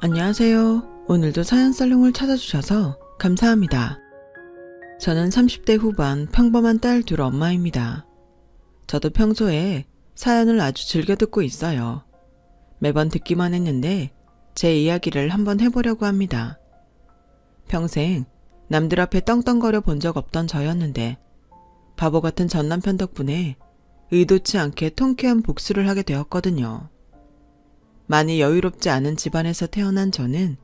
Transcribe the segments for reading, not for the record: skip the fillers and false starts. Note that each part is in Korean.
안녕하세요. 오늘도 사연살롱을 찾아주셔서 감사합니다. 저는 30대 후반 평범한 딸 둘 엄마입니다. 저도 평소에 사연을 아주 즐겨 듣고 있어요. 매번 듣기만 했는데 제 이야기를 한번 해보려고 합니다. 평생 남들 앞에 떵떵거려 본 적 없던 저였는데 바보 같은 전 남편 덕분에 의도치 않게 통쾌한 복수를 하게 되었거든요. 많이 여유롭지 않은 집안에서 태어난 저는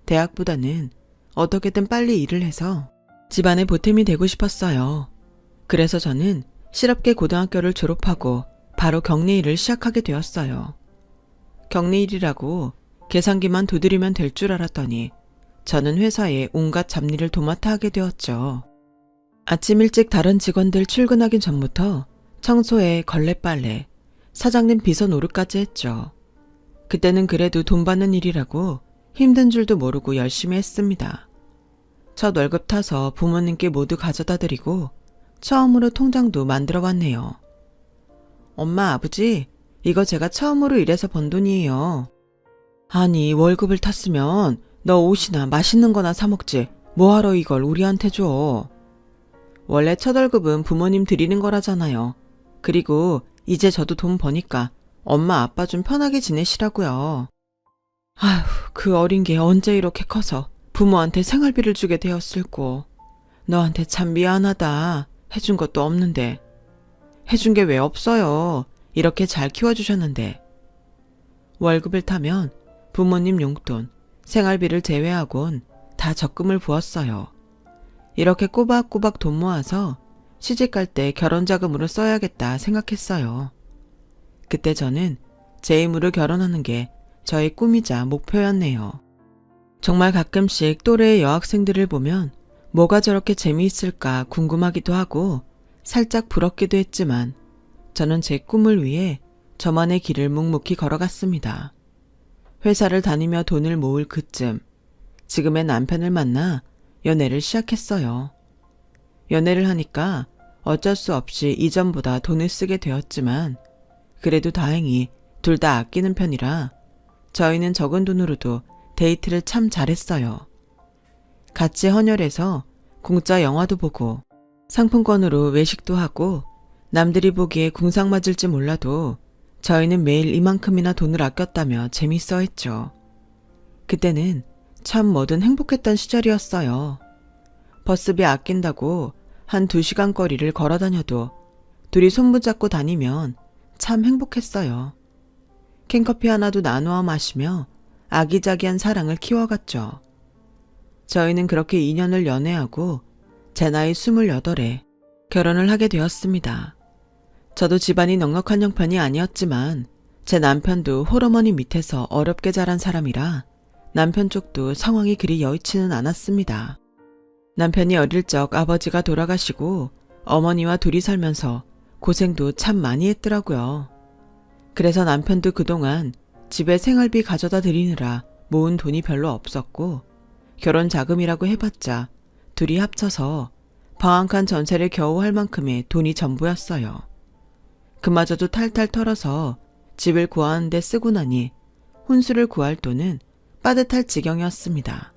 대학보다는 어떻게든 빨리 일을 해서 집안의 보탬이 되고 싶었어요. 그래서 저는 실업계 고등학교를 졸업하고 바로 격리일을 시작하게 되었어요. 격리일이라고 계산기만 두드리면 될 줄 알았더니 저는 회사에 온갖 잡일을 도맡아 하게 되었죠. 아침 일찍 다른 직원들 출근하기 전부터 청소에 걸레빨래, 사장님 비서 노릇까지 했죠. 그때는 그래도 돈 받는 일이라고 힘든 줄도 모르고 열심히 했습니다. 첫 월급 타서 부모님께 모두 가져다 드리고 처음으로 통장도 만들어 왔네요. 엄마, 아버지, 이거 제가 처음으로 일해서 번 돈이에요. 아니, 월급을 탔으면 너 옷이나 맛있는 거나 사 먹지. 뭐하러 이걸 우리한테 줘. 원래 첫 월급은 부모님 드리는 거라잖아요. 그리고 이제 저도 돈 버니까 엄마 아빠 좀 편하게 지내시라고요. 아휴, 그 어린 게 언제 이렇게 커서 부모한테 생활비를 주게 되었을꼬. 너한테 참 미안하다. 해준 것도 없는데. 해준 게 왜 없어요. 이렇게 잘 키워주셨는데. 월급을 타면 부모님 용돈, 생활비를 제외하곤 다 적금을 부었어요. 이렇게 꼬박꼬박 돈 모아서 시집갈 때 결혼자금으로 써야겠다 생각했어요. 그때 저는 제 힘으로 결혼하는 게 저의 꿈이자 목표였네요. 정말 가끔씩 또래의 여학생들을 보면 뭐가 저렇게 재미있을까 궁금하기도 하고 살짝 부럽기도 했지만 저는 제 꿈을 위해 저만의 길을 묵묵히 걸어갔습니다. 회사를 다니며 돈을 모을 그쯤 지금의 남편을 만나 연애를 시작했어요. 연애를 하니까 어쩔 수 없이 이전보다 돈을 쓰게 되었지만 그래도 다행히 둘 다 아끼는 편이라 저희는 적은 돈으로도 데이트를 참 잘했어요. 같이 헌혈해서 공짜 영화도 보고 상품권으로 외식도 하고 남들이 보기에 궁상 맞을지 몰라도 저희는 매일 이만큼이나 돈을 아꼈다며 재밌어 했죠. 그때는 참 뭐든 행복했던 시절이었어요. 버스비 아낀다고 한 2시간 거리를 걸어 다녀도 둘이 손붙잡고 다니면 참 행복했어요. 캔커피 하나도 나누어 마시며 아기자기한 사랑을 키워갔죠. 저희는 그렇게 2년을 연애하고 제 나이 28에 결혼을 하게 되었습니다. 저도 집안이 넉넉한 형편이 아니었지만 제 남편도 홀어머니 밑에서 어렵게 자란 사람이라 남편 쪽도 상황이 그리 여의치는 않았습니다. 남편이 어릴 적 아버지가 돌아가시고 어머니와 둘이 살면서 고생도 참 많이 했더라고요. 그래서 남편도 그동안 집에 생활비 가져다 드리느라 모은 돈이 별로 없었고 결혼 자금이라고 해봤자 둘이 합쳐서 방 한 칸 전세를 겨우 할 만큼의 돈이 전부였어요. 그마저도 탈탈 털어서 집을 구하는 데 쓰고 나니 혼수를 구할 돈은 빠듯할 지경이었습니다.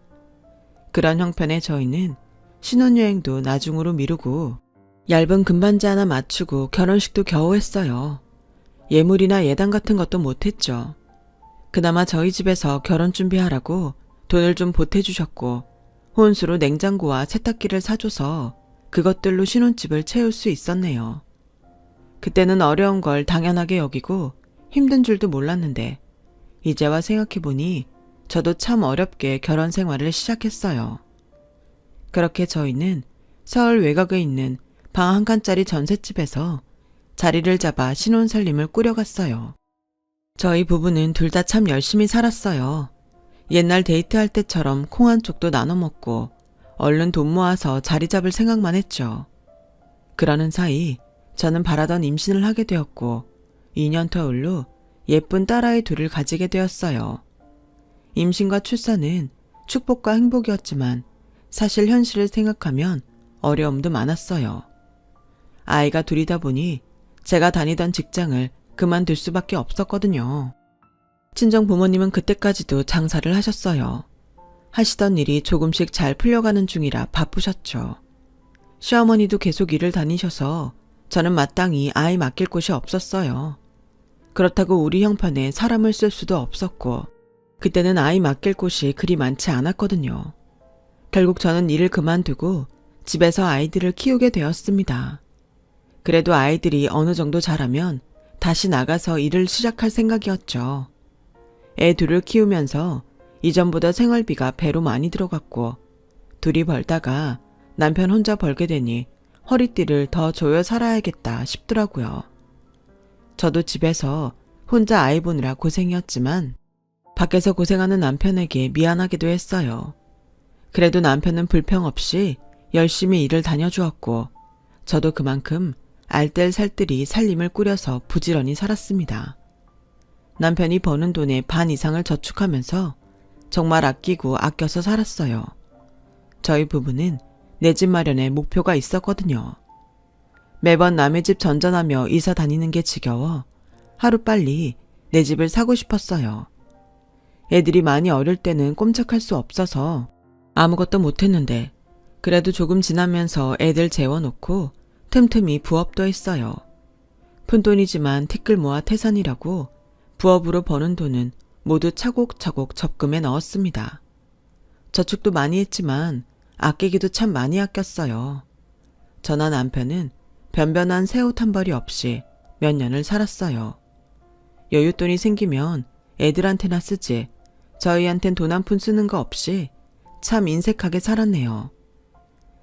그런 형편의 저희는 신혼여행도 나중으로 미루고 얇은 금반지 하나 맞추고 결혼식도 겨우 했어요. 예물이나 예당 같은 것도 못했죠. 그나마 저희 집에서 결혼 준비하라고 돈을 좀 보태주셨고 혼수로 냉장고와 세탁기를 사줘서 그것들로 신혼집을 채울 수 있었네요. 그때는 어려운 걸 당연하게 여기고 힘든 줄도 몰랐는데 이제와 생각해보니 저도 참 어렵게 결혼 생활을 시작했어요. 그렇게 저희는 서울 외곽에 있는 방 한 칸짜리 전셋집에서 자리를 잡아 신혼살림을 꾸려갔어요. 저희 부부는 둘 다 참 열심히 살았어요. 옛날 데이트할 때처럼 콩 한 쪽도 나눠 먹고 얼른 돈 모아서 자리 잡을 생각만 했죠. 그러는 사이 저는 바라던 임신을 하게 되었고 2년 터울로 예쁜 딸아이 둘을 가지게 되었어요. 임신과 출산은 축복과 행복이었지만 사실 현실을 생각하면 어려움도 많았어요. 아이가 둘이다 보니 제가 다니던 직장을 그만둘 수밖에 없었거든요. 친정 부모님은 그때까지도 장사를 하셨어요. 하시던 일이 조금씩 잘 풀려가는 중이라 바쁘셨죠. 시어머니도 계속 일을 다니셔서 저는 마땅히 아이 맡길 곳이 없었어요. 그렇다고 우리 형편에 사람을 쓸 수도 없었고 그때는 아이 맡길 곳이 그리 많지 않았거든요. 결국 저는 일을 그만두고 집에서 아이들을 키우게 되었습니다. 그래도 아이들이 어느 정도 자라면 다시 나가서 일을 시작할 생각이었죠. 애 둘을 키우면서 이전보다 생활비가 배로 많이 들어갔고 둘이 벌다가 남편 혼자 벌게 되니 허리띠를 더 조여 살아야겠다 싶더라고요. 저도 집에서 혼자 아이 보느라 고생이었지만 밖에서 고생하는 남편에게 미안하기도 했어요. 그래도 남편은 불평 없이 열심히 일을 다녀주었고 저도 그만큼 알뜰살뜰히 살림을 꾸려서 부지런히 살았습니다. 남편이 버는 돈의 반 이상을 저축하면서 정말 아끼고 아껴서 살았어요. 저희 부부는 내 집 마련에 목표가 있었거든요. 매번 남의 집 전전하며 이사 다니는 게 지겨워 하루빨리 내 집을 사고 싶었어요. 애들이 많이 어릴 때는 꼼짝할 수 없어서 아무것도 못했는데 그래도 조금 지나면서 애들 재워놓고 틈틈이 부업도 했어요. 푼돈이지만 티끌 모아 태산이라고 부업으로 버는 돈은 모두 차곡차곡 적금에 넣었습니다. 저축도 많이 했지만 아끼기도 참 많이 아꼈어요. 저나 남편은 변변한 새 옷 한 벌이 없이 몇 년을 살았어요. 여윳돈이 생기면 애들한테나 쓰지 저희한텐 돈 한 푼 쓰는 거 없이 참 인색하게 살았네요.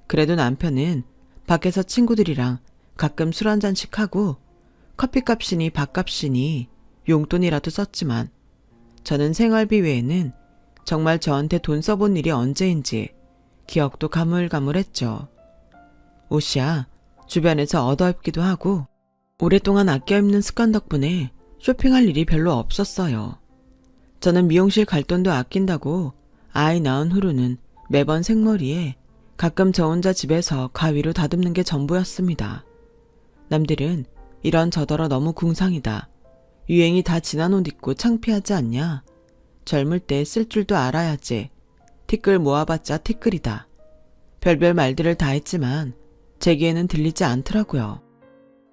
그래도 남편은 밖에서 친구들이랑 가끔 술 한잔씩 하고 커피값이니 밥값이니 용돈이라도 썼지만 저는 생활비 외에는 정말 저한테 돈 써본 일이 언제인지 기억도 가물가물했죠. 옷이야 주변에서 얻어입기도 하고 오랫동안 아껴 입는 습관 덕분에 쇼핑할 일이 별로 없었어요. 저는 미용실 갈 돈도 아낀다고 아이 낳은 후로는 매번 생머리에 가끔 저 혼자 집에서 가위로 다듬는 게 전부였습니다. 남들은 이런 저더러 너무 궁상이다. 유행이 다 지난 옷 입고 창피하지 않냐. 젊을 때 쓸 줄도 알아야지. 티끌 모아봤자 티끌이다. 별별 말들을 다 했지만 제 귀에는 들리지 않더라고요.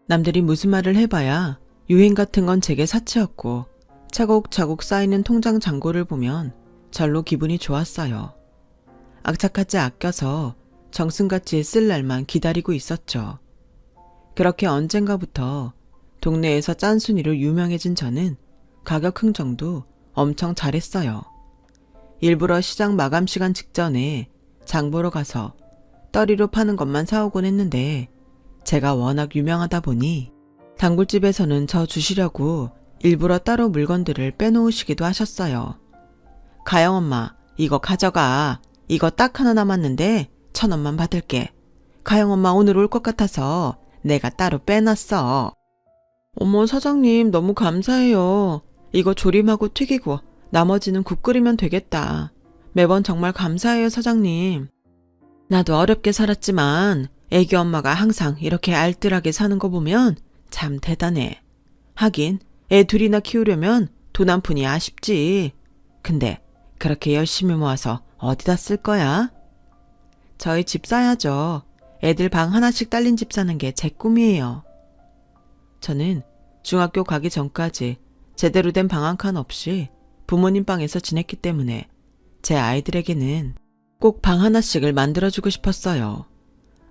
남들이 무슨 말을 해봐야 유행 같은 건 제게 사치였고 차곡차곡 쌓이는 통장 잔고를 보면 절로 기분이 좋았어요. 악착같이 아껴서 정승같이 쓸 날만 기다리고 있었죠. 그렇게 언젠가부터 동네에서 짠순이로 유명해진 저는 가격 흥정도 엄청 잘했어요. 일부러 시장 마감 시간 직전에 장 보러 가서 떨이로 파는 것만 사오곤 했는데 제가 워낙 유명하다 보니 단골집에서는 저 주시려고 일부러 따로 물건들을 빼놓으시기도 하셨어요. 가영엄마 이거 가져가. 이거 딱 하나 남았는데 1,000원만 받을게. 가영엄마 오늘 올 것 같아서 내가 따로 빼놨어. 어머 사장님 너무 감사해요. 이거 조림하고 튀기고 나머지는 국 끓이면 되겠다. 매번 정말 감사해요 사장님. 나도 어렵게 살았지만 애기 엄마가 항상 이렇게 알뜰하게 사는 거 보면 참 대단해. 하긴 애 둘이나 키우려면 돈 한 푼이 아쉽지. 근데 그렇게 열심히 모아서 어디다 쓸 거야? 저희 집 사야죠. 애들 방 하나씩 딸린 집 사는 게 제 꿈이에요. 저는 중학교 가기 전까지 제대로 된 방 한 칸 없이 부모님 방에서 지냈기 때문에 제 아이들에게는 꼭 방 하나씩을 만들어주고 싶었어요.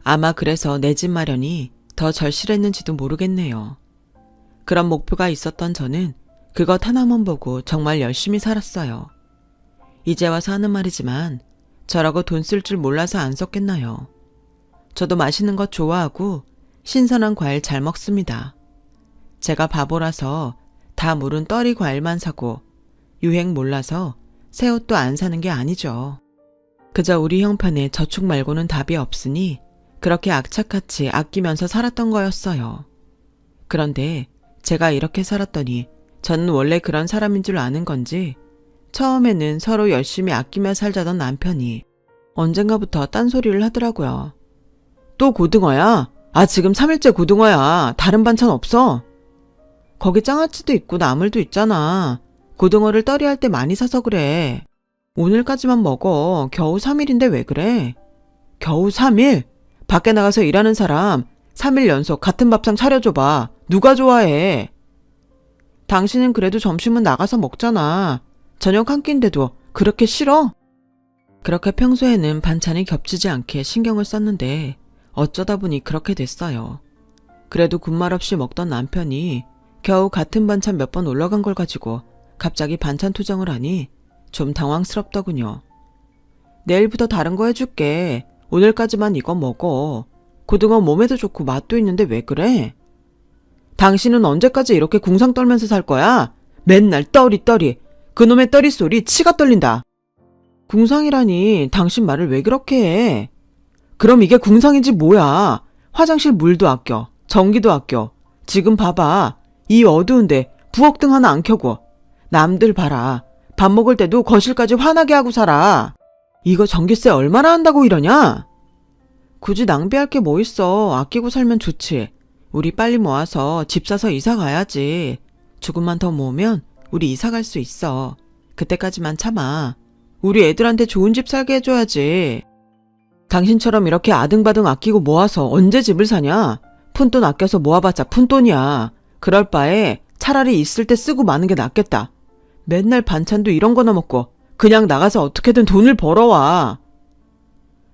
아마 그래서 내 집 마련이 더 절실했는지도 모르겠네요. 그런 목표가 있었던 저는 그것 하나만 보고 정말 열심히 살았어요. 이제 와서 하는 말이지만 저라고 돈 쓸 줄 몰라서 안 썼겠나요? 저도 맛있는 것 좋아하고 신선한 과일 잘 먹습니다. 제가 바보라서 다 무른 떨이 과일만 사고 유행 몰라서 새 옷도 안 사는 게 아니죠. 그저 우리 형편에 저축 말고는 답이 없으니 그렇게 악착같이 아끼면서 살았던 거였어요. 그런데 제가 이렇게 살았더니 저는 원래 그런 사람인 줄 아는 건지 처음에는 서로 열심히 아끼며 살자던 남편이 언젠가부터 딴소리를 하더라고요. 또 고등어야? 아 지금 3일째 고등어야. 다른 반찬 없어? 거기 장아찌도 있고 나물도 있잖아. 고등어를 떨이할 때 많이 사서 그래. 오늘까지만 먹어. 겨우 3일인데 왜 그래? 겨우 3일? 밖에 나가서 일하는 사람 3일 연속 같은 밥상 차려줘봐. 누가 좋아해? 당신은 그래도 점심은 나가서 먹잖아. 저녁 한 끼인데도 그렇게 싫어? 그렇게 평소에는 반찬이 겹치지 않게 신경을 썼는데 어쩌다 보니 그렇게 됐어요. 그래도 군말 없이 먹던 남편이 겨우 같은 반찬 몇 번 올라간 걸 가지고 갑자기 반찬 투정을 하니 좀 당황스럽더군요. 내일부터 다른 거 해줄게. 오늘까지만 이거 먹어. 고등어 몸에도 좋고 맛도 있는데 왜 그래? 당신은 언제까지 이렇게 궁상 떨면서 살 거야? 맨날 떨이. 그놈의 떨이 소리 치가 떨린다. 궁상이라니 당신 말을 왜 그렇게 해? 그럼 이게 궁상인지 뭐야? 화장실 물도 아껴. 전기도 아껴. 지금 봐봐. 이 어두운데 부엌등 하나 안 켜고. 남들 봐라. 밥 먹을 때도 거실까지 환하게 하고 살아. 이거 전기세 얼마나 한다고 이러냐? 굳이 낭비할 게 뭐 있어. 아끼고 살면 좋지. 우리 빨리 모아서 집 사서 이사 가야지. 조금만 더 모으면 우리 이사 갈 수 있어. 그때까지만 참아. 우리 애들한테 좋은 집 살게 해줘야지. 당신처럼 이렇게 아등바등 아끼고 모아서 언제 집을 사냐? 푼돈 아껴서 모아봤자 푼돈이야. 그럴 바에 차라리 있을 때 쓰고 마는 게 낫겠다. 맨날 반찬도 이런 거나 먹고 그냥 나가서 어떻게든 돈을 벌어와.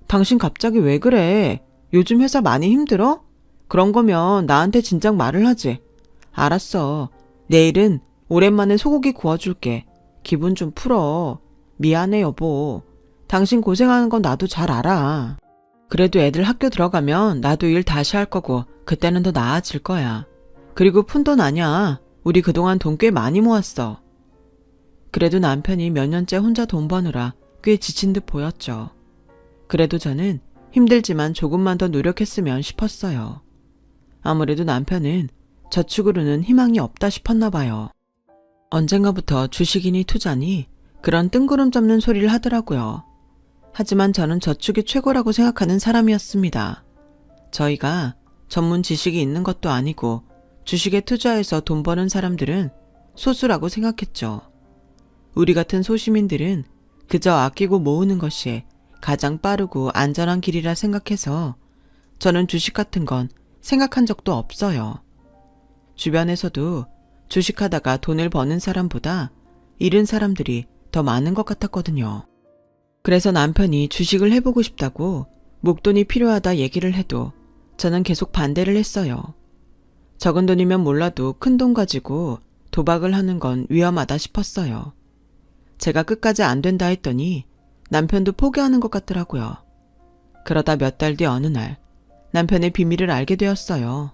당신 갑자기 왜 그래? 요즘 회사 많이 힘들어? 그런 거면 나한테 진작 말을 하지. 알았어. 내일은 오랜만에 소고기 구워줄게. 기분 좀 풀어. 미안해 여보. 당신 고생하는 건 나도 잘 알아. 그래도 애들 학교 들어가면 나도 일 다시 할 거고 그때는 더 나아질 거야. 그리고 푼돈 아냐. 우리 그동안 돈 꽤 많이 모았어. 그래도 남편이 몇 년째 혼자 돈 버느라 꽤 지친 듯 보였죠. 그래도 저는 힘들지만 조금만 더 노력했으면 싶었어요. 아무래도 남편은 저축으로는 희망이 없다 싶었나 봐요. 언젠가부터 주식이니 투자니 그런 뜬구름 잡는 소리를 하더라고요. 하지만 저는 저축이 최고라고 생각하는 사람이었습니다. 저희가 전문 지식이 있는 것도 아니고 주식에 투자해서 돈 버는 사람들은 소수라고 생각했죠. 우리 같은 소시민들은 그저 아끼고 모으는 것이 가장 빠르고 안전한 길이라 생각해서 저는 주식 같은 건 생각한 적도 없어요. 주변에서도 주식하다가 돈을 버는 사람보다 잃은 사람들이 더 많은 것 같았거든요. 그래서 남편이 주식을 해보고 싶다고 목돈이 필요하다 얘기를 해도 저는 계속 반대를 했어요. 적은 돈이면 몰라도 큰 돈 가지고 도박을 하는 건 위험하다 싶었어요. 제가 끝까지 안 된다 했더니 남편도 포기하는 것 같더라고요. 그러다 몇 달 뒤 어느 날 남편의 비밀을 알게 되었어요.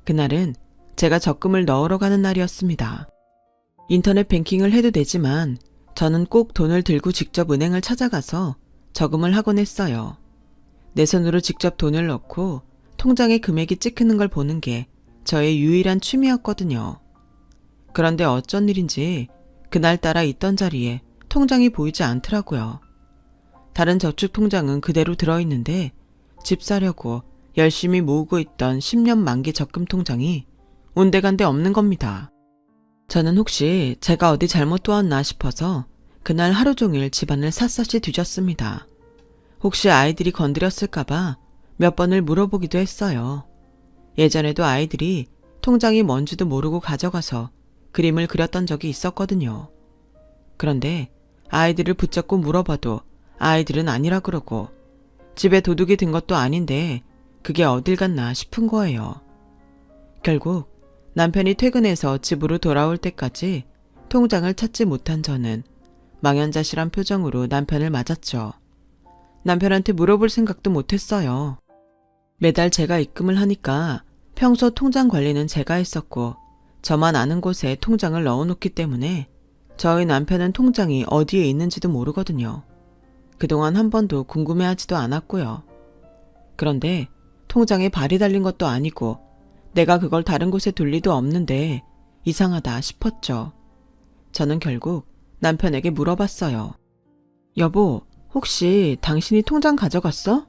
그날은 제가 적금을 넣으러 가는 날이었습니다. 인터넷 뱅킹을 해도 되지만 저는 꼭 돈을 들고 직접 은행을 찾아가서 저금을 하곤 했어요. 내 손으로 직접 돈을 넣고 통장에 금액이 찍히는 걸 보는 게 저의 유일한 취미였거든요. 그런데 어쩐 일인지 그날따라 있던 자리에 통장이 보이지 않더라고요. 다른 저축 통장은 그대로 들어있는데 집 사려고 열심히 모으고 있던 10년 만기 적금 통장이 온데간데 없는 겁니다. 저는 혹시 제가 어디 잘못 도왔나 싶어서 그날 하루 종일 집안을 샅샅이 뒤졌습니다. 혹시 아이들이 건드렸을까봐 몇 번을 물어보기도 했어요. 예전에도 아이들이 통장이 뭔지도 모르고 가져가서 그림을 그렸던 적이 있었거든요. 그런데 아이들을 붙잡고 물어봐도 아이들은 아니라 그러고 집에 도둑이 든 것도 아닌데 그게 어딜 갔나 싶은 거예요. 결국 남편이 퇴근해서 집으로 돌아올 때까지 통장을 찾지 못한 저는 망연자실한 표정으로 남편을 맞았죠. 남편한테 물어볼 생각도 못했어요. 매달 제가 입금을 하니까 평소 통장 관리는 제가 했었고 저만 아는 곳에 통장을 넣어놓기 때문에 저희 남편은 통장이 어디에 있는지도 모르거든요. 그동안 한 번도 궁금해하지도 않았고요. 그런데 통장에 발이 달린 것도 아니고 내가 그걸 다른 곳에 둘 리도 없는데 이상하다 싶었죠. 저는 결국 남편에게 물어봤어요. 여보, 혹시 당신이 통장 가져갔어?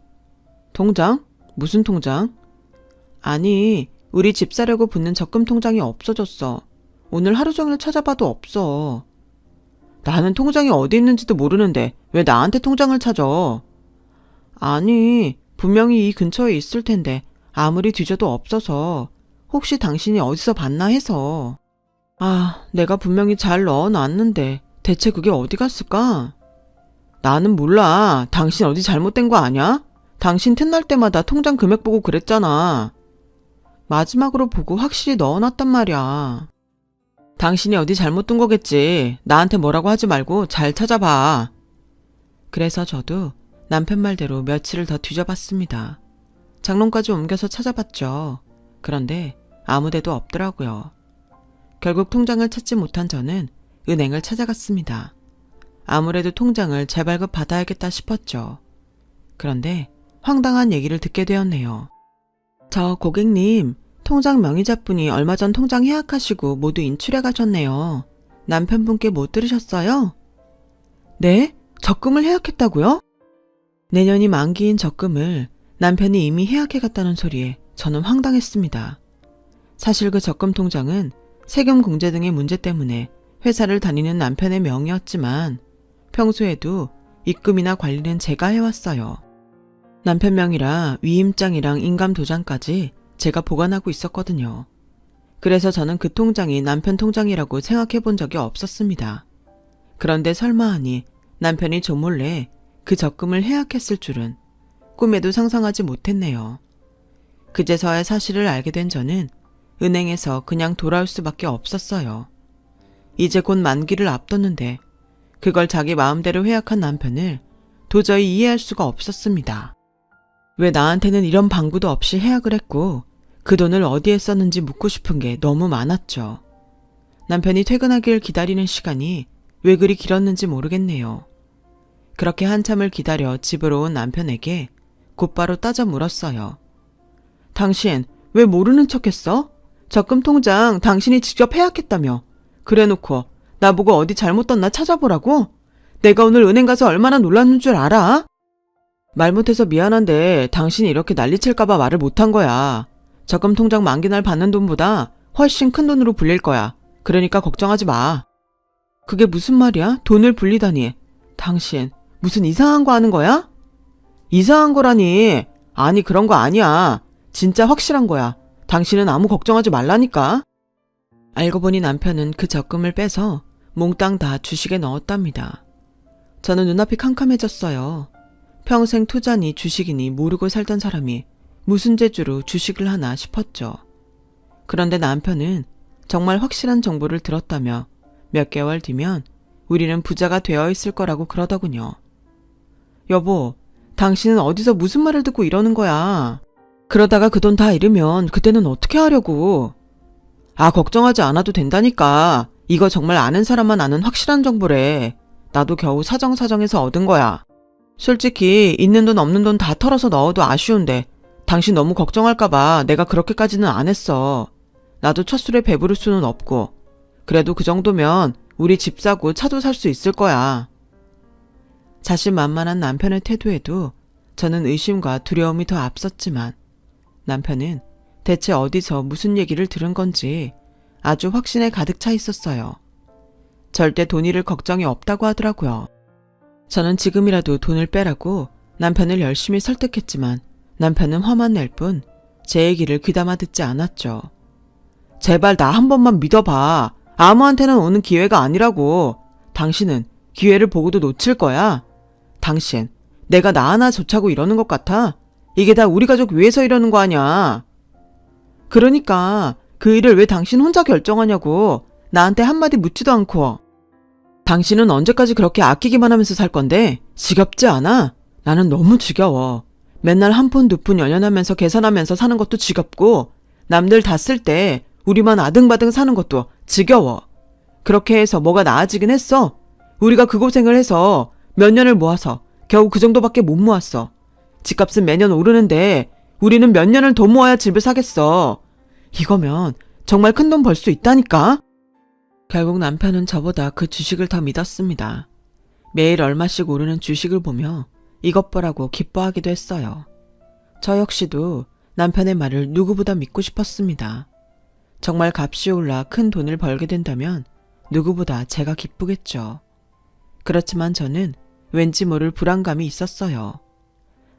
통장? 무슨 통장? 아니, 우리 집 사려고 붙는 적금 통장이 없어졌어. 오늘 하루 종일 찾아봐도 없어. 나는 통장이 어디 있는지도 모르는데 왜 나한테 통장을 찾아? 아니, 분명히 이 근처에 있을 텐데 아무리 뒤져도 없어서 혹시 당신이 어디서 봤나 해서. 아, 내가 분명히 잘 넣어놨는데 대체 그게 어디 갔을까? 나는 몰라. 당신 어디 잘못된 거 아냐? 당신 틈날 때마다 통장 금액 보고 그랬잖아. 마지막으로 보고 확실히 넣어놨단 말이야. 당신이 어디 잘못 둔 거겠지. 나한테 뭐라고 하지 말고 잘 찾아봐. 그래서 저도 남편 말대로 며칠을 더 뒤져봤습니다. 장롱까지 옮겨서 찾아봤죠. 그런데 아무 데도 없더라고요. 결국 통장을 찾지 못한 저는 은행을 찾아갔습니다. 아무래도 통장을 재발급 받아야겠다 싶었죠. 그런데 황당한 얘기를 듣게 되었네요. 저 고객님, 통장 명의자분이 얼마 전 통장 해약하시고 모두 인출해 가셨네요. 남편분께 못 들으셨어요? 네? 적금을 해약했다고요? 내년이 만기인 적금을 남편이 이미 해약해 갔다는 소리에 저는 황당했습니다. 사실 그 적금 통장은 세금 공제 등의 문제 때문에 회사를 다니는 남편의 명의였지만 평소에도 입금이나 관리는 제가 해왔어요. 남편 명의라 위임장이랑 인감도장까지 제가 보관하고 있었거든요. 그래서 저는 그 통장이 남편 통장이라고 생각해 본 적이 없었습니다. 그런데 설마 하니 남편이 저 몰래 그 적금을 해약했을 줄은 꿈에도 상상하지 못했네요. 그제서야 사실을 알게 된 저는 은행에서 그냥 돌아올 수밖에 없었어요. 이제 곧 만기를 앞뒀는데 그걸 자기 마음대로 해약한 남편을 도저히 이해할 수가 없었습니다. 왜 나한테는 이런 방구도 없이 해약을 했고 그 돈을 어디에 썼는지 묻고 싶은 게 너무 많았죠. 남편이 퇴근하길 기다리는 시간이 왜 그리 길었는지 모르겠네요. 그렇게 한참을 기다려 집으로 온 남편에게 곧바로 따져 물었어요. 당신 왜 모르는 척했어? 적금 통장 당신이 직접 해약했다며. 그래놓고 나보고 어디 잘못 떴나 찾아보라고? 내가 오늘 은행 가서 얼마나 놀랐는 줄 알아? 말 못해서 미안한데 당신이 이렇게 난리칠까봐 말을 못한 거야. 적금 통장 만기날 받는 돈보다 훨씬 큰 돈으로 불릴 거야. 그러니까 걱정하지 마. 그게 무슨 말이야? 돈을 불리다니. 당신 무슨 이상한 거 하는 거야? 이상한 거라니. 아니 그런 거 아니야. 진짜 확실한 거야. 당신은 아무 걱정하지 말라니까. 알고 보니 남편은 그 적금을 빼서 몽땅 다 주식에 넣었답니다. 저는 눈앞이 캄캄해졌어요. 평생 투자니 주식이니 모르고 살던 사람이 무슨 재주로 주식을 하나 싶었죠. 그런데 남편은 정말 확실한 정보를 들었다며 몇 개월 뒤면 우리는 부자가 되어 있을 거라고 그러더군요. 여보, 당신은 어디서 무슨 말을 듣고 이러는 거야? 그러다가 그 돈 다 잃으면 그때는 어떻게 하려고? 아, 걱정하지 않아도 된다니까. 이거 정말 아는 사람만 아는 확실한 정보래. 나도 겨우 사정사정해서 얻은 거야. 솔직히 있는 돈 없는 돈 다 털어서 넣어도 아쉬운데 당신 너무 걱정할까봐 내가 그렇게까지는 안 했어. 나도 첫 술에 배부를 수는 없고. 그래도 그 정도면 우리 집 사고 차도 살 수 있을 거야. 자신만만한 남편의 태도에도 저는 의심과 두려움이 더 앞섰지만 남편은 대체 어디서 무슨 얘기를 들은 건지 아주 확신에 가득 차 있었어요. 절대 돈 잃을 걱정이 없다고 하더라고요. 저는 지금이라도 돈을 빼라고 남편을 열심히 설득했지만 남편은 화만 낼 뿐 제 얘기를 귀담아 듣지 않았죠. 제발 나 한 번만 믿어봐. 아무한테는 오는 기회가 아니라고. 당신은 기회를 보고도 놓칠 거야. 당신, 내가 나 하나 좋자고 이러는 것 같아? 이게 다 우리 가족 위해서 이러는 거 아니야. 그러니까 그 일을 왜 당신 혼자 결정하냐고. 나한테 한마디 묻지도 않고. 당신은 언제까지 그렇게 아끼기만 하면서 살 건데 지겹지 않아? 나는 너무 지겨워. 맨날 한 푼 두 푼 연연하면서 계산하면서 사는 것도 지겹고 남들 다 쓸 때 우리만 아등바등 사는 것도 지겨워. 그렇게 해서 뭐가 나아지긴 했어? 우리가 그 고생을 해서 몇 년을 모아서 겨우 그 정도밖에 못 모았어. 집값은 매년 오르는데 우리는 몇 년을 더 모아야 집을 사겠어. 이거면 정말 큰 돈 벌 수 있다니까? 결국 남편은 저보다 그 주식을 더 믿었습니다. 매일 얼마씩 오르는 주식을 보며 이것 보라고 기뻐하기도 했어요. 저 역시도 남편의 말을 누구보다 믿고 싶었습니다. 정말 값이 올라 큰 돈을 벌게 된다면 누구보다 제가 기쁘겠죠. 그렇지만 저는 왠지 모를 불안감이 있었어요.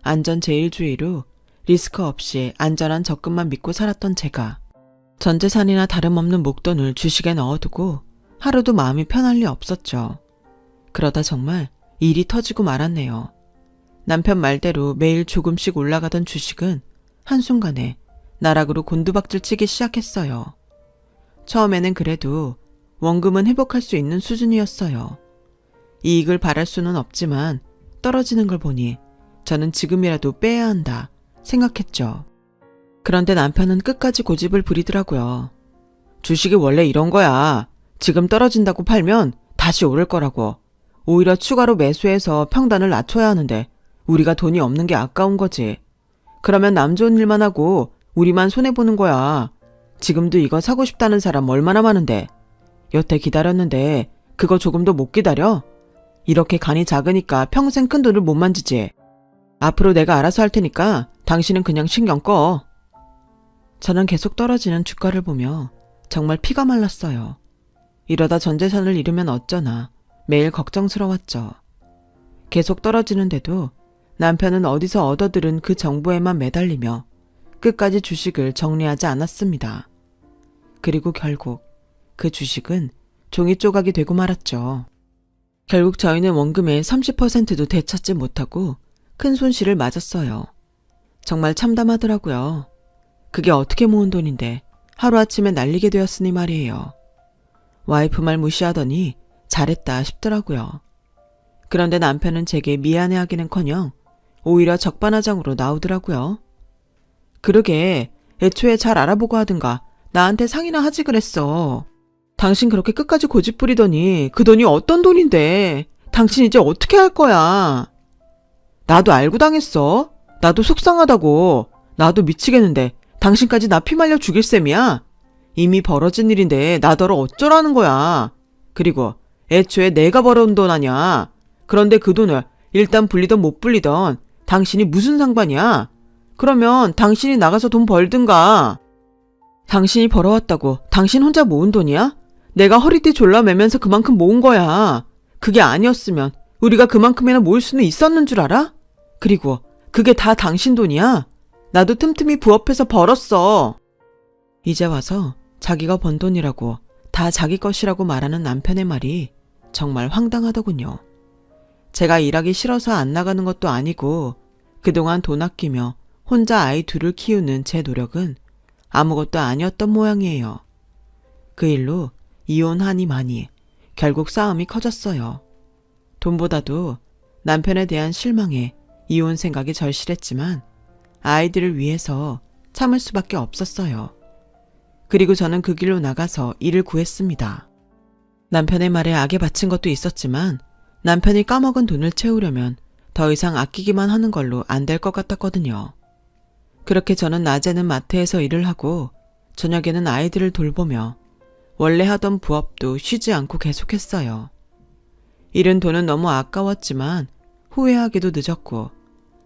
안전 제일주의로 리스크 없이 안전한 접근만 믿고 살았던 제가 전 재산이나 다름없는 목돈을 주식에 넣어두고 하루도 마음이 편할 리 없었죠. 그러다 정말 일이 터지고 말았네요. 남편 말대로 매일 조금씩 올라가던 주식은 한순간에 나락으로 곤두박질 치기 시작했어요. 처음에는 그래도 원금은 회복할 수 있는 수준이었어요. 이익을 바랄 수는 없지만 떨어지는 걸 보니 저는 지금이라도 빼야 한다 생각했죠. 그런데 남편은 끝까지 고집을 부리더라고요. 주식이 원래 이런 거야. 지금 떨어진다고 팔면 다시 오를 거라고. 오히려 추가로 매수해서 평단을 낮춰야 하는데 우리가 돈이 없는 게 아까운 거지. 그러면 남 좋은 일만 하고 우리만 손해보는 거야. 지금도 이거 사고 싶다는 사람 얼마나 많은데. 여태 기다렸는데 그거 조금도 못 기다려? 이렇게 간이 작으니까 평생 큰 돈을 못 만지지. 앞으로 내가 알아서 할 테니까 당신은 그냥 신경 꺼. 저는 계속 떨어지는 주가를 보며 정말 피가 말랐어요. 이러다 전 재산을 잃으면 어쩌나 매일 걱정스러웠죠. 계속 떨어지는데도 남편은 어디서 얻어들은 그 정보에만 매달리며 끝까지 주식을 정리하지 않았습니다. 그리고 결국 그 주식은 종이 조각이 되고 말았죠. 결국 저희는 원금의 30%도 되찾지 못하고 큰 손실을 맞았어요. 정말 참담하더라고요. 그게 어떻게 모은 돈인데 하루아침에 날리게 되었으니 말이에요. 와이프 말 무시하더니 잘했다 싶더라고요. 그런데 남편은 제게 미안해하기는커녕 오히려 적반하장으로 나오더라고요. 그러게 애초에 잘 알아보고 하든가 나한테 상의나 하지 그랬어. 당신 그렇게 끝까지 고집 부리더니 그 돈이 어떤 돈인데 당신 이제 어떻게 할 거야. 나도 알고 당했어. 나도 속상하다고. 나도 미치겠는데 당신까지 나 피말려 죽일 셈이야. 이미 벌어진 일인데 나더러 어쩌라는 거야. 그리고 애초에 내가 벌어온 돈 아냐. 그런데 그 돈을 일단 불리던 못 불리던 당신이 무슨 상관이야. 그러면 당신이 나가서 돈 벌든가. 당신이 벌어왔다고 당신 혼자 모은 돈이야? 내가 허리띠 졸라매면서 그만큼 모은 거야. 그게 아니었으면 우리가 그만큼이나 모을 수는 있었는 줄 알아? 그리고 그게 다 당신 돈이야? 나도 틈틈이 부업해서 벌었어. 이제 와서 자기가 번 돈이라고 다 자기 것이라고 말하는 남편의 말이 정말 황당하더군요. 제가 일하기 싫어서 안 나가는 것도 아니고 그동안 돈 아끼며 혼자 아이 둘을 키우는 제 노력은 아무것도 아니었던 모양이에요. 그 일로 이혼하니 많이 결국 싸움이 커졌어요. 돈보다도 남편에 대한 실망에 이혼 생각이 절실했지만 아이들을 위해서 참을 수밖에 없었어요. 그리고 저는 그 길로 나가서 일을 구했습니다. 남편의 말에 악에 바친 것도 있었지만 남편이 까먹은 돈을 채우려면 더 이상 아끼기만 하는 걸로 안 될 것 같았거든요. 그렇게 저는 낮에는 마트에서 일을 하고 저녁에는 아이들을 돌보며 원래 하던 부업도 쉬지 않고 계속했어요. 잃은 돈은 너무 아까웠지만 후회하기도 늦었고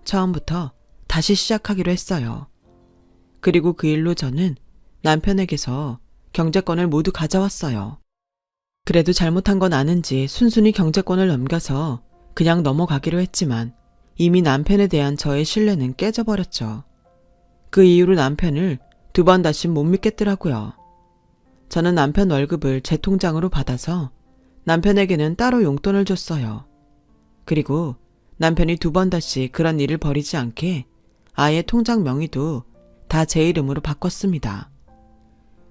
처음부터 다시 시작하기로 했어요. 그리고 그 일로 저는 남편에게서 경제권을 모두 가져왔어요. 그래도 잘못한 건 아는지 순순히 경제권을 넘겨서 그냥 넘어가기로 했지만 이미 남편에 대한 저의 신뢰는 깨져버렸죠. 그 이후로 남편을 2번 다시 못 믿겠더라고요. 저는 남편 월급을 제 통장으로 받아서 남편에게는 따로 용돈을 줬어요. 그리고 남편이 2번 다시 그런 일을 벌이지 않게 아예 통장 명의도 다 제 이름으로 바꿨습니다.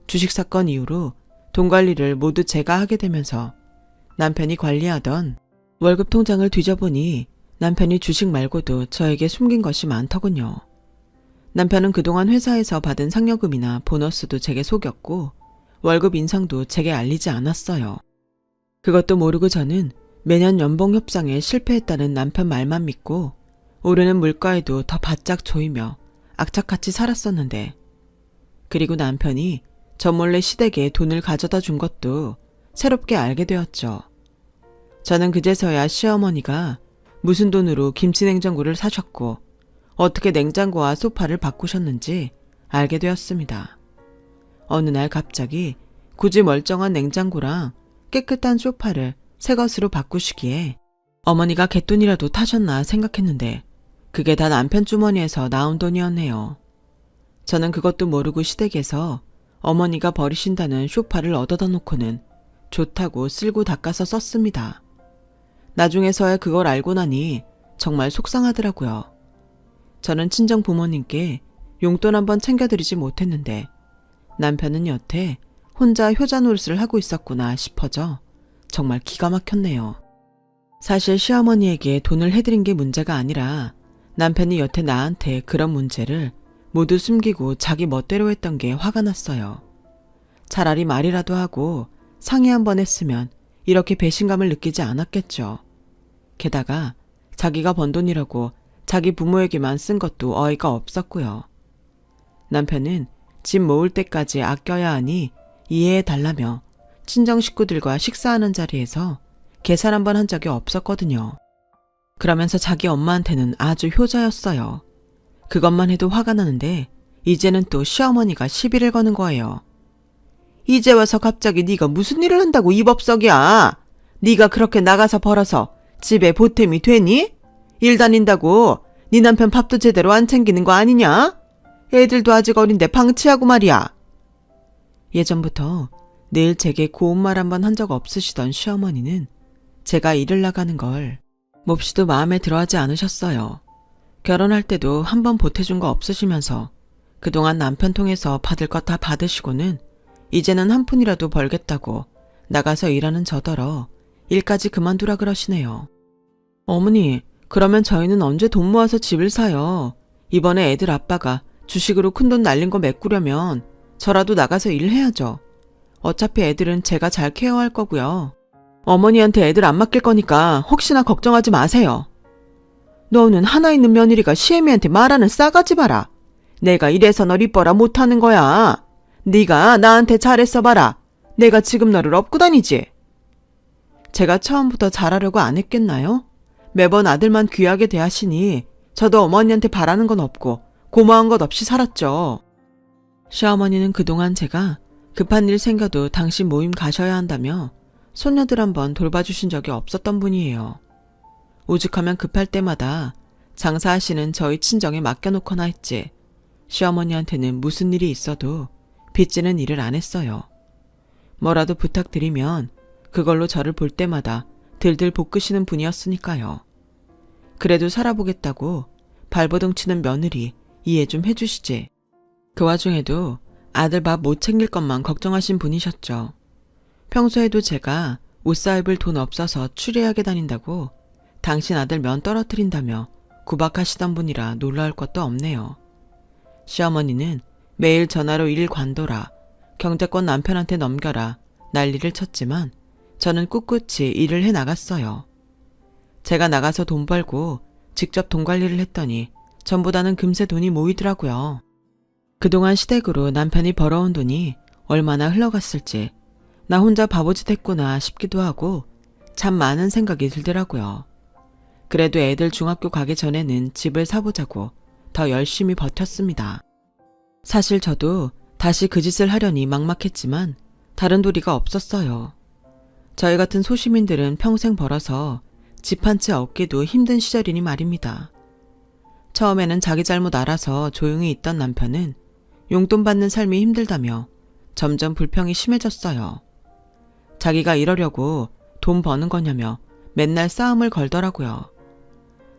주식 사건 이후로 돈 관리를 모두 제가 하게 되면서 남편이 관리하던 월급 통장을 뒤져보니 남편이 주식 말고도 저에게 숨긴 것이 많더군요. 남편은 그동안 회사에서 받은 상여금이나 보너스도 제게 속였고 월급 인상도 제게 알리지 않았어요. 그것도 모르고 저는 매년 연봉 협상에 실패했다는 남편 말만 믿고 오르는 물가에도 더 바짝 조이며 악착같이 살았었는데 그리고 남편이 저 몰래 시댁에 돈을 가져다 준 것도 새롭게 알게 되었죠. 저는 그제서야 시어머니가 무슨 돈으로 김치냉장고를 사셨고 어떻게 냉장고와 소파를 바꾸셨는지 알게 되었습니다. 어느 날 갑자기 굳이 멀쩡한 냉장고랑 깨끗한 소파를 새 것으로 바꾸시기에 어머니가 갯돈이라도 타셨나 생각했는데 그게 다 남편 주머니에서 나온 돈이었네요. 저는 그것도 모르고 시댁에서 어머니가 버리신다는 쇼파를 얻어다 놓고는 좋다고 쓸고 닦아서 썼습니다. 나중에서야 그걸 알고 나니 정말 속상하더라고요. 저는 친정 부모님께 용돈 한번 챙겨드리지 못했는데 남편은 여태 혼자 효자 노릇을 하고 있었구나 싶어져 정말 기가 막혔네요. 사실 시어머니에게 돈을 해드린 게 문제가 아니라 남편이 여태 나한테 그런 문제를 모두 숨기고 자기 멋대로 했던 게 화가 났어요. 차라리 말이라도 하고 상의 한번 했으면 이렇게 배신감을 느끼지 않았겠죠. 게다가 자기가 번 돈이라고 자기 부모에게만 쓴 것도 어이가 없었고요. 남편은 집 모을 때까지 아껴야 하니 이해해달라며 친정 식구들과 식사하는 자리에서 계산 한번 한 적이 없었거든요. 그러면서 자기 엄마한테는 아주 효자였어요. 그것만 해도 화가 나는데 이제는 또 시어머니가 시비를 거는 거예요. 이제 와서 갑자기 네가 무슨 일을 한다고 입업석이야. 네가 그렇게 나가서 벌어서 집에 보탬이 되니? 일 다닌다고 네 남편 밥도 제대로 안 챙기는 거 아니냐? 애들도 아직 어린데 방치하고 말이야. 예전부터 늘 제게 고운 말 한번 한 적 없으시던 시어머니는 제가 일을 나가는 걸 몹시도 마음에 들어하지 않으셨어요. 결혼할 때도 한 번 보태준 거 없으시면서 그동안 남편 통해서 받을 것 다 받으시고는 이제는 한 푼이라도 벌겠다고 나가서 일하는 저더러 일까지 그만두라 그러시네요. 어머니, 그러면 저희는 언제 돈 모아서 집을 사요? 이번에 애들 아빠가 주식으로 큰돈 날린 거 메꾸려면 저라도 나가서 일해야죠. 어차피 애들은 제가 잘 케어할 거고요. 어머니한테 애들 안 맡길 거니까 혹시나 걱정하지 마세요. 너는 하나 있는 며느리가 시애미한테 말하는 싸가지 봐라. 내가 이래서 널 이뻐라 못하는 거야. 네가 나한테 잘했어 봐라. 내가 지금 너를 업고 다니지. 제가 처음부터 잘하려고 안 했겠나요? 매번 아들만 귀하게 대하시니 저도 어머니한테 바라는 건 없고 고마운 것 없이 살았죠. 시어머니는 그동안 제가 급한 일 생겨도 당신 모임 가셔야 한다며 손녀들 한번 돌봐주신 적이 없었던 분이에요. 오죽하면 급할 때마다 장사하시는 저희 친정에 맡겨놓거나 했지 시어머니한테는 무슨 일이 있어도 빚지는 일을 안 했어요. 뭐라도 부탁드리면 그걸로 저를 볼 때마다 들들 볶으시는 분이었으니까요. 그래도 살아보겠다고 발버둥 치는 며느리 이해 좀 해주시지. 그 와중에도 아들 밥 못 챙길 것만 걱정하신 분이셨죠. 평소에도 제가 옷 사입을 돈 없어서 추리하게 다닌다고 당신 아들 면 떨어뜨린다며 구박하시던 분이라 놀라울 것도 없네요. 시어머니는 매일 전화로 일 관둬라, 경제권 남편한테 넘겨라 난리를 쳤지만 저는 꿋꿋이 일을 해나갔어요. 제가 나가서 돈 벌고 직접 돈 관리를 했더니 전보다는 금세 돈이 모이더라고요. 그동안 시댁으로 남편이 벌어온 돈이 얼마나 흘러갔을지 나 혼자 바보짓 했구나 싶기도 하고 참 많은 생각이 들더라고요. 그래도 애들 중학교 가기 전에는 집을 사보자고 더 열심히 버텼습니다. 사실 저도 다시 그 짓을 하려니 막막했지만 다른 도리가 없었어요. 저희 같은 소시민들은 평생 벌어서 집 한 채 얻기도 힘든 시절이니 말입니다. 처음에는 자기 잘못 알아서 조용히 있던 남편은 용돈 받는 삶이 힘들다며 점점 불평이 심해졌어요. 자기가 이러려고 돈 버는 거냐며 맨날 싸움을 걸더라고요.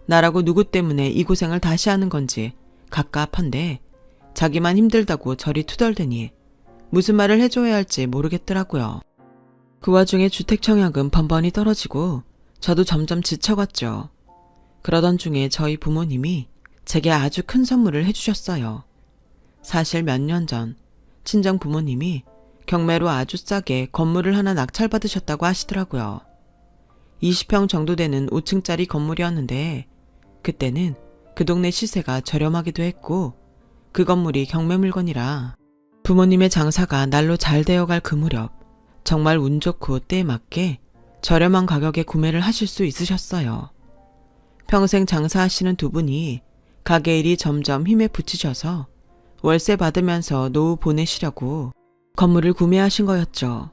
나라고 누구 때문에 이 고생을 다시 하는 건지 갑갑한데 자기만 힘들다고 저리 투덜대니 무슨 말을 해줘야 할지 모르겠더라고요. 그 와중에 주택청약은 번번이 떨어지고 저도 점점 지쳐갔죠. 그러던 중에 저희 부모님이 제게 아주 큰 선물을 해주셨어요. 사실 몇 년 전 친정 부모님이 경매로 아주 싸게 건물을 하나 낙찰받으셨다고 하시더라고요. 20평 정도 되는 5층짜리 건물이었는데 그때는 그 동네 시세가 저렴하기도 했고 그 건물이 경매 물건이라 부모님의 장사가 날로 잘 되어갈 그 무렵 정말 운 좋고 때에 맞게 저렴한 가격에 구매를 하실 수 있으셨어요. 평생 장사하시는 두 분이 가게 일이 점점 힘에 부치셔서 월세 받으면서 노후 보내시려고 건물을 구매하신 거였죠.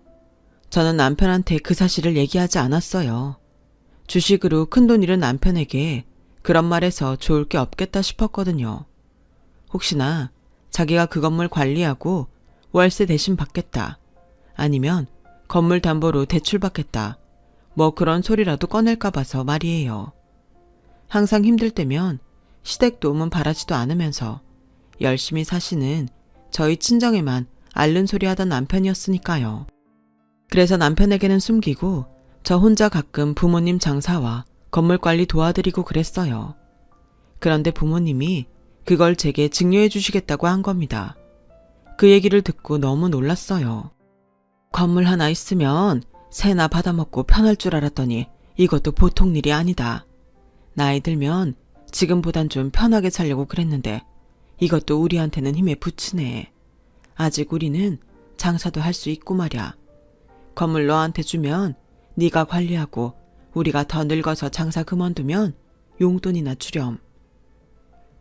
저는 남편한테 그 사실을 얘기하지 않았어요. 주식으로 큰돈 잃은 남편에게 그런 말해서 좋을 게 없겠다 싶었거든요. 혹시나 자기가 그 건물 관리하고 월세 대신 받겠다. 아니면 건물 담보로 대출받겠다. 뭐 그런 소리라도 꺼낼까 봐서 말이에요. 항상 힘들 때면 시댁 도움은 바라지도 않으면서 열심히 사시는 저희 친정에만 앓는 소리 하던 남편이었으니까요. 그래서 남편에게는 숨기고 저 혼자 가끔 부모님 장사와 건물 관리 도와드리고 그랬어요. 그런데 부모님이 그걸 제게 증여해 주시겠다고 한 겁니다. 그 얘기를 듣고 너무 놀랐어요. 건물 하나 있으면 새나 받아먹고 편할 줄 알았더니 이것도 보통 일이 아니다. 나이 들면 지금보단 좀 편하게 살려고 그랬는데 이것도 우리한테는 힘에 부치네. 아직 우리는 장사도 할 수 있고 말야. 건물 너한테 주면 네가 관리하고 우리가 더 늙어서 장사 그만두면 용돈이나 주렴.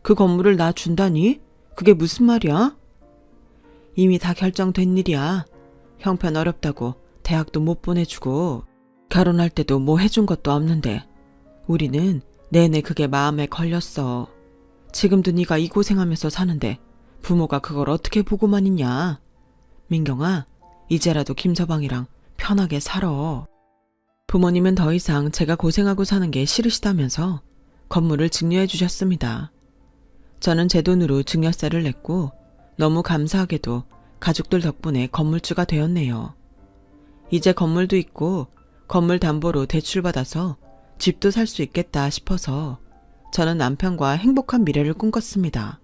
그 건물을 나 준다니? 그게 무슨 말이야? 이미 다 결정된 일이야. 형편 어렵다고 대학도 못 보내주고 결혼할 때도 뭐 해준 것도 없는데 우리는 내내 그게 마음에 걸렸어. 지금도 네가 이 고생하면서 사는데 부모가 그걸 어떻게 보고만 있냐. 민경아, 이제라도 김서방이랑 편하게 살아. 부모님은 더 이상 제가 고생하고 사는 게 싫으시다면서 건물을 증여해 주셨습니다. 저는 제 돈으로 증여세를 냈고 너무 감사하게도 가족들 덕분에 건물주가 되었네요. 이제 건물도 있고 건물 담보로 대출받아서 집도 살 수 있겠다 싶어서 저는 남편과 행복한 미래를 꿈꿨습니다.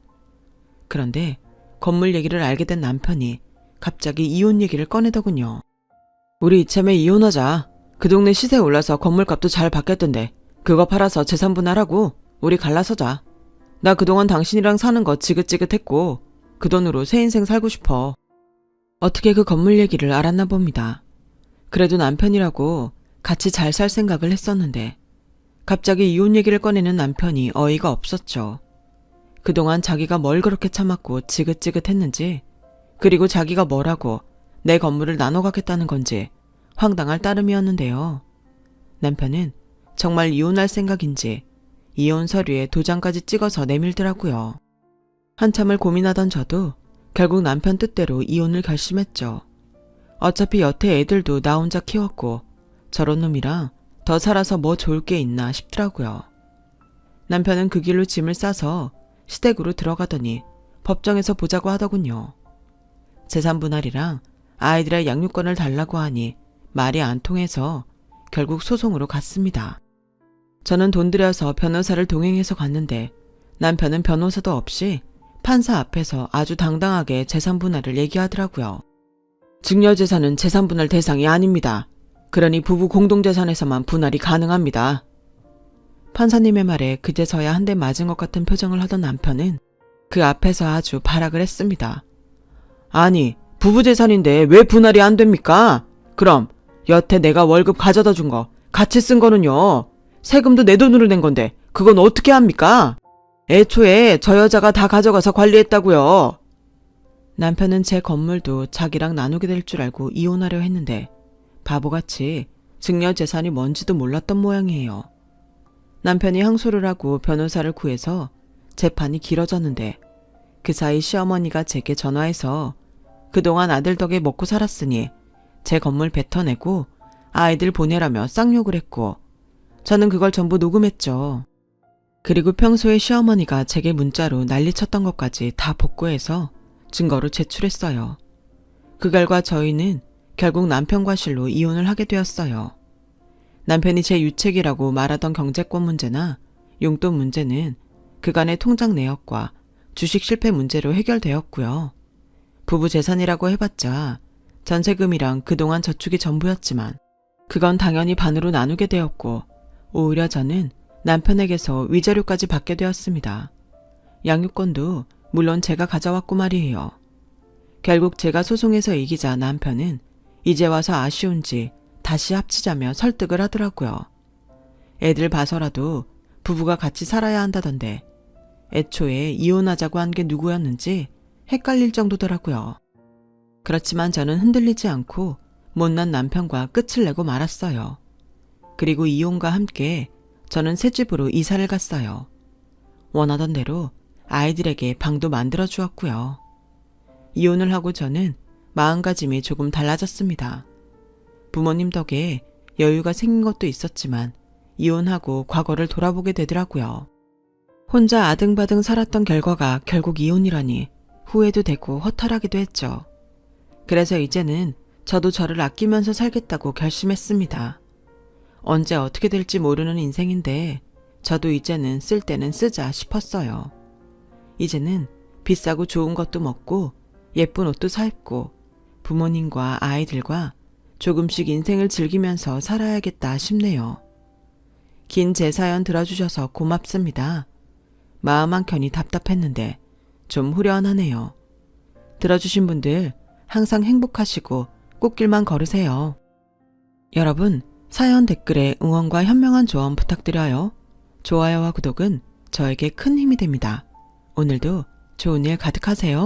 그런데 건물 얘기를 알게 된 남편이 갑자기 이혼 얘기를 꺼내더군요. 우리 이참에 이혼하자. 그 동네 시세 올라서 건물값도 잘 받겠던데 그거 팔아서 재산 분할하고 우리 갈라서자. 나 그동안 당신이랑 사는 거 지긋지긋했고 그 돈으로 새 인생 살고 싶어. 어떻게 그 건물 얘기를 알았나 봅니다. 그래도 남편이라고 같이 잘 살 생각을 했었는데 갑자기 이혼 얘기를 꺼내는 남편이 어이가 없었죠. 그동안 자기가 뭘 그렇게 참았고 지긋지긋했는지 그리고 자기가 뭐라고 내 건물을 나눠 갖겠다는 건지 황당할 따름이었는데요. 남편은 정말 이혼할 생각인지 이혼 서류에 도장까지 찍어서 내밀더라고요. 한참을 고민하던 저도 결국 남편 뜻대로 이혼을 결심했죠. 어차피 여태 애들도 나 혼자 키웠고 저런 놈이랑 더 살아서 뭐 좋을 게 있나 싶더라고요. 남편은 그 길로 짐을 싸서 시댁으로 들어가더니 법정에서 보자고 하더군요. 재산 분할이랑 아이들의 양육권을 달라고 하니 말이 안 통해서 결국 소송으로 갔습니다. 저는 돈 들여서 변호사를 동행해서 갔는데 남편은 변호사도 없이 판사 앞에서 아주 당당하게 재산 분할을 얘기하더라고요. 증여재산은 재산 분할 대상이 아닙니다. 그러니 부부 공동재산에서만 분할이 가능합니다. 판사님의 말에 그제서야 한 대 맞은 것 같은 표정을 하던 남편은 그 앞에서 아주 발악을 했습니다. 아니, 부부 재산인데 왜 분할이 안 됩니까? 그럼 여태 내가 월급 가져다 준 거 같이 쓴 거는요. 세금도 내 돈으로 낸 건데 그건 어떻게 합니까? 애초에 저 여자가 다 가져가서 관리했다고요. 남편은 제 건물도 자기랑 나누게 될 줄 알고 이혼하려 했는데 바보같이 증여재산이 뭔지도 몰랐던 모양이에요. 남편이 항소를 하고 변호사를 구해서 재판이 길어졌는데 그 사이 시어머니가 제게 전화해서 그동안 아들 덕에 먹고 살았으니 제 건물 뱉어내고 아이들 보내라며 쌍욕을 했고 저는 그걸 전부 녹음했죠. 그리고 평소에 시어머니가 제게 문자로 난리쳤던 것까지 다 복구해서 증거로 제출했어요. 그 결과 저희는 결국 남편과 실로 이혼을 하게 되었어요. 남편이 제 유책이라고 말하던 경제권 문제나 용돈 문제는 그간의 통장 내역과 주식 실패 문제로 해결되었고요. 부부 재산이라고 해봤자 전세금이랑 그동안 저축이 전부였지만 그건 당연히 반으로 나누게 되었고 오히려 저는 남편에게서 위자료까지 받게 되었습니다. 양육권도 물론 제가 가져왔고 말이에요. 결국 제가 소송에서 이기자 남편은 이제 와서 아쉬운지 다시 합치자며 설득을 하더라고요. 애들 봐서라도 부부가 같이 살아야 한다던데 애초에 이혼하자고 한 게 누구였는지 헷갈릴 정도더라고요. 그렇지만 저는 흔들리지 않고 못난 남편과 끝을 내고 말았어요. 그리고 이혼과 함께 저는 새 집으로 이사를 갔어요. 원하던 대로 아이들에게 방도 만들어 주었고요. 이혼을 하고 저는 마음가짐이 조금 달라졌습니다. 부모님 덕에 여유가 생긴 것도 있었지만 이혼하고 과거를 돌아보게 되더라고요. 혼자 아등바등 살았던 결과가 결국 이혼이라니 후회도 되고 허탈하기도 했죠. 그래서 이제는 저도 저를 아끼면서 살겠다고 결심했습니다. 언제 어떻게 될지 모르는 인생인데 저도 이제는 쓸 때는 쓰자 싶었어요. 이제는 비싸고 좋은 것도 먹고 예쁜 옷도 사 입고 부모님과 아이들과 조금씩 인생을 즐기면서 살아야겠다 싶네요. 긴 제 사연 들어주셔서 고맙습니다. 마음 한켠이 답답했는데 좀 후련하네요. 들어주신 분들 항상 행복하시고 꽃길만 걸으세요. 여러분, 사연 댓글에 응원과 현명한 조언 부탁드려요. 좋아요와 구독은 저에게 큰 힘이 됩니다. 오늘도 좋은 일 가득하세요.